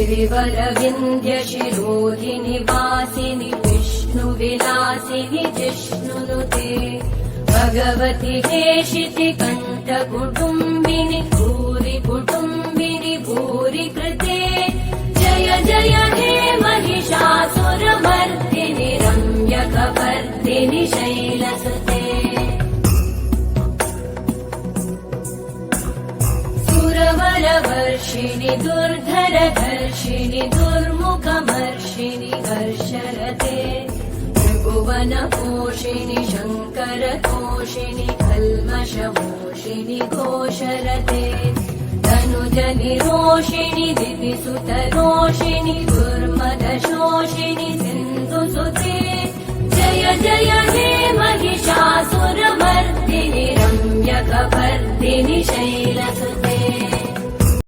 गिरिवरविन्द्यशिरोधिनि वासिनि विष्णुविलासिनि जिष्णुनुते भगवति हेशिति कण्ठकुटुम्बिनि भूरि कुटुम्बिनि भूरि कृते जय जय हे महिषासुरमर्दिनि रम्यकपर्दिनि शैलसुते सुरवरवर्षिणि दुर्धरधर्षिणि दुर्मुखमर्षिणि हर्षरते त्रिभुवनपोषिणि शङ्करतोषिणि कल्मषमोषिणि घोषरते तनुजनिरोषिणि दिविसुतरोषिणि दुर्मदशोषिणि सिन्धुसुते जय जय हे महिषासुरमर्दिनि रम्यकपर्दिनि शैलसुते